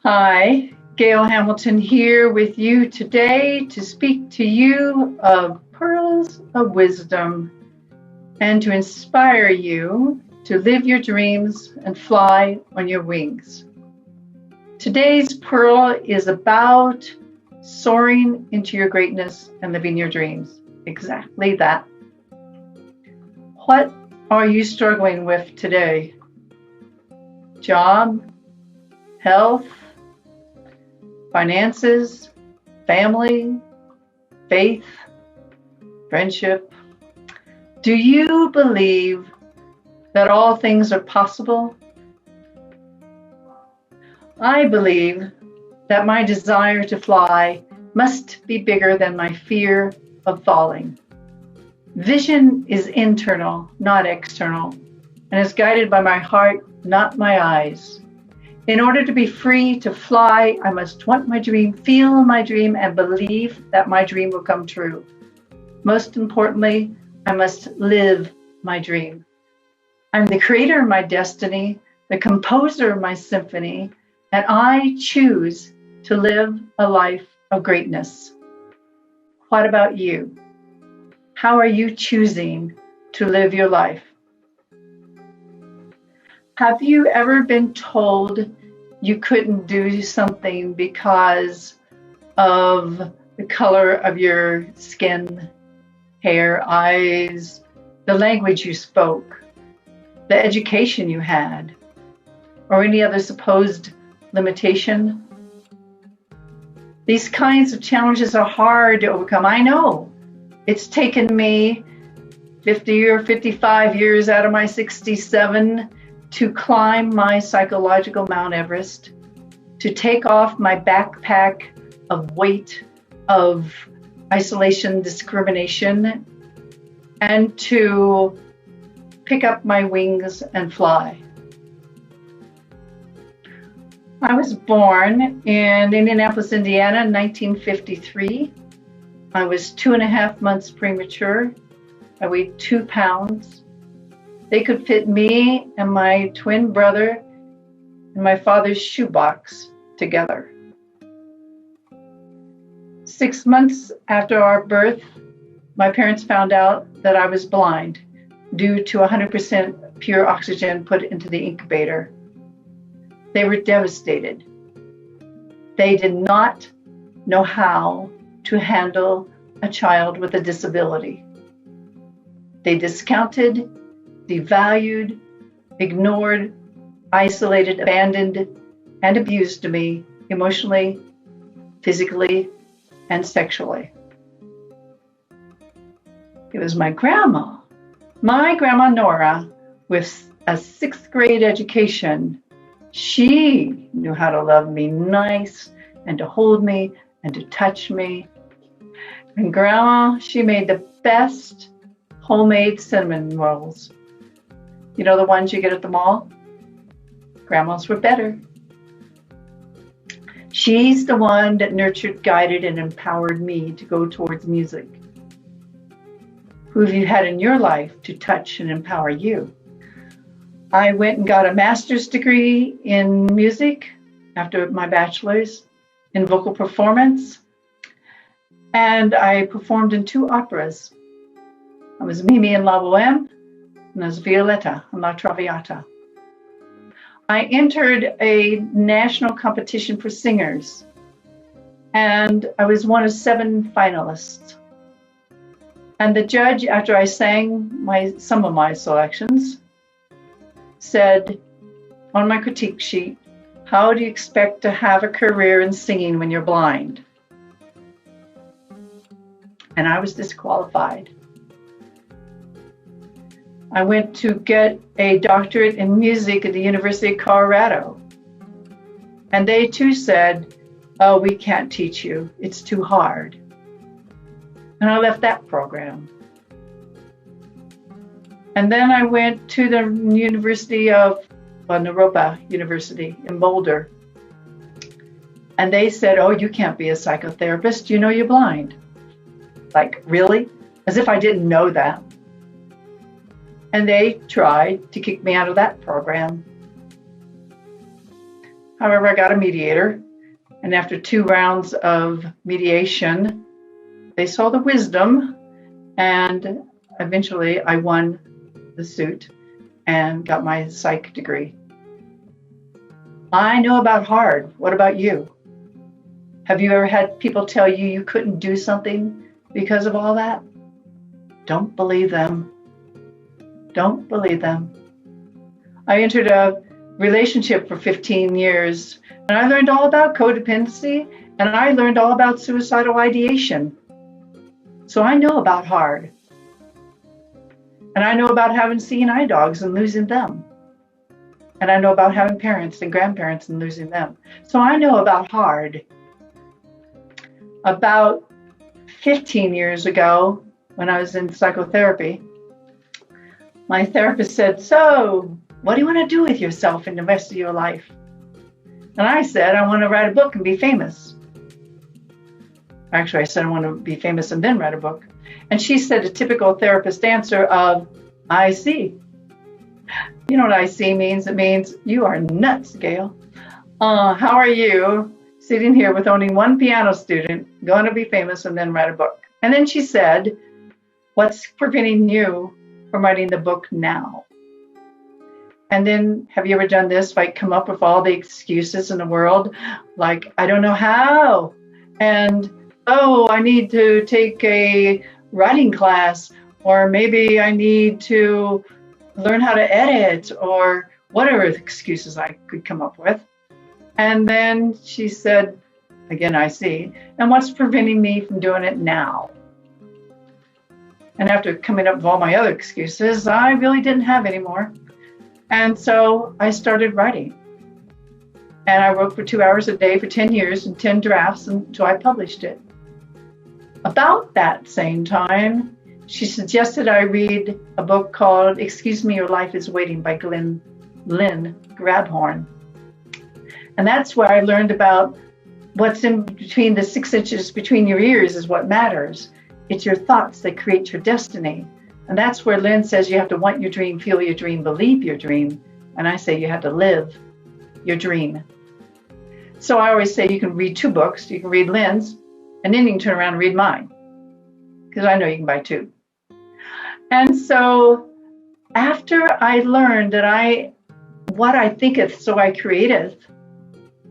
Hi, Gail Hamilton here with you today to speak to you of pearls of wisdom and to inspire you to live your dreams and fly on your wings. Today's pearl is about soaring into your greatness and living your dreams. Exactly that. What are you struggling with today? Job, health, finances, family, faith, friendship. Do you believe that all things are possible? I believe that my desire to fly must be bigger than my fear of falling. Vision is internal, not external, and is guided by my heart, not my eyes. In order to be free to fly, I must want my dream, feel my dream, and believe that my dream will come true. Most importantly, I must live my dream. I'm the creator of my destiny, the composer of my symphony, and I choose to live a life of greatness. What about you? How are you choosing to live your life? Have you ever been told you couldn't do something because of the color of your skin, hair, eyes, the language you spoke, the education you had, or any other supposed limitation? These kinds of challenges are hard to overcome. I know. It's taken me 50 or 55 years out of my 67 to climb my psychological Mount Everest, to take off my backpack of weight, of isolation, discrimination, and to pick up my wings and fly. I was born in Indianapolis, Indiana in 1953. I was 2.5 months premature. I weighed 2 pounds. They could fit me and my twin brother in my father's shoebox together. 6 months after our birth, my parents found out that I was blind due to 100% pure oxygen put into the incubator. They were devastated. They did not know how to handle a child with a disability. They discounted, devalued, ignored, isolated, abandoned, and abused me emotionally, physically, and sexually. It was my grandma Nora, with a 6th grade education. She knew how to love me nice and to hold me and to touch me. And Grandma, she made the best homemade cinnamon rolls. You know, the ones you get at the mall? Grandma's were better. She's the one that nurtured, guided, and empowered me to go towards music. Who have you had in your life to touch and empower you? I went and got a master's degree in music after my bachelor's in vocal performance. And I performed in 2 operas. I was Mimi in La Boheme, and I was Violetta in La Traviata. I entered a national competition for singers, and I was one of 7 finalists. And the judge, after I sang some of my selections, said on my critique sheet, "How do you expect to have a career in singing when you're blind?" And I was disqualified. I went to get a doctorate in music at the University of Colorado. And they too said, "Oh, we can't teach you. It's too hard." And I left that program. And then I went to the University of Naropa University in Boulder. And they said, "Oh, you can't be a psychotherapist. You know you're blind." Like, really? As if I didn't know that. And they tried to kick me out of that program. However, I got a mediator, and after 2 rounds of mediation, they saw the wisdom, and eventually I won the suit and got my psych degree. I know about hard. What about you? Have you ever had people tell you you couldn't do something because of all that? Don't believe them. Don't believe them. I entered a relationship for 15 years, and I learned all about codependency, and I learned all about suicidal ideation. So I know about hard. And I know about having seeing eye dogs and losing them. And I know about having parents and grandparents and losing them. So I know about hard. About 15 years ago, when I was in psychotherapy, my therapist said, "So, what do you want to do with yourself in the rest of your life?" And I said, "I want to write a book and be famous." Actually, I said, "I want to be famous and then write a book." And she said a typical therapist answer of, "I see." You know what I see means? It means you are nuts, Gail. How are you sitting here with only one piano student, going to be famous and then write a book? And then she said, "What's preventing you from writing the book now?" And then, have you ever done this? Like, come up with all the excuses in the world, like, "I don't know how," and "Oh, I need to take a writing class," or "Maybe I need to learn how to edit," or whatever excuses I could come up with. And then she said, again, "I see. And what's preventing me from doing it now?" And after coming up with all my other excuses, I really didn't have any more. And so I started writing. And I wrote for 2 hours a day for 10 years in 10 drafts until I published it. About that same time, she suggested I read a book called "Excuse Me, Your Life is Waiting" by Lynn Grabhorn. And that's where I learned about what's in between the 6 inches between your ears is what matters. It's your thoughts that create your destiny. And that's where Lynn says you have to want your dream, feel your dream, believe your dream. And I say you have to live your dream. So I always say you can read 2 books. You can read Lynn's, and then you can turn around and read mine, because I know you can buy 2. And so after I learned that what I thinketh, so I createth,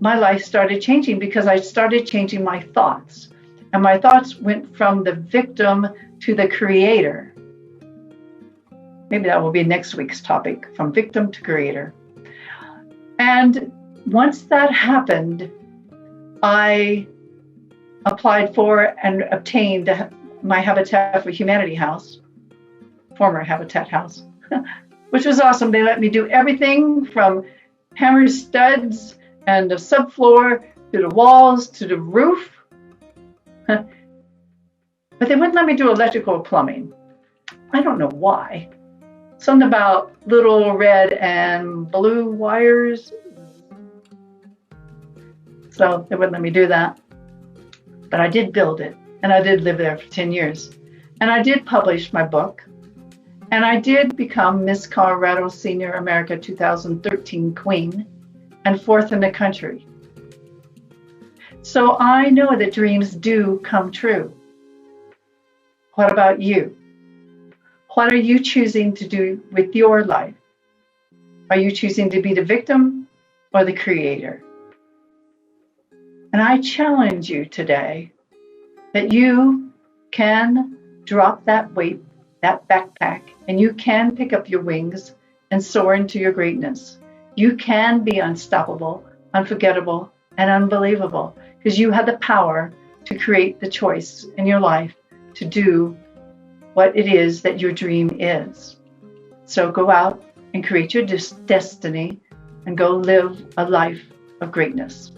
my life started changing, because I started changing my thoughts. And my thoughts went from the victim to the creator. Maybe that will be next week's topic, from victim to creator. And once that happened, I applied for and obtained my Habitat for Humanity house, former Habitat house, which was awesome. They let me do everything from hammer studs and the subfloor to the walls to the roof. But they wouldn't let me do electrical plumbing. I don't know why. Something about little red and blue wires. So they wouldn't let me do that. But I did build it, and I did live there for 10 years. And I did publish my book. And I did become Miss Colorado Senior America 2013 Queen, and 4th in the country. So I know that dreams do come true. What about you? What are you choosing to do with your life? Are you choosing to be the victim or the creator? And I challenge you today that you can drop that weight, that backpack, and you can pick up your wings and soar into your greatness. You can be unstoppable, unforgettable, and unbelievable, because you have the power to create the choice in your life to do what it is that your dream is. So go out and create your destiny and go live a life of greatness.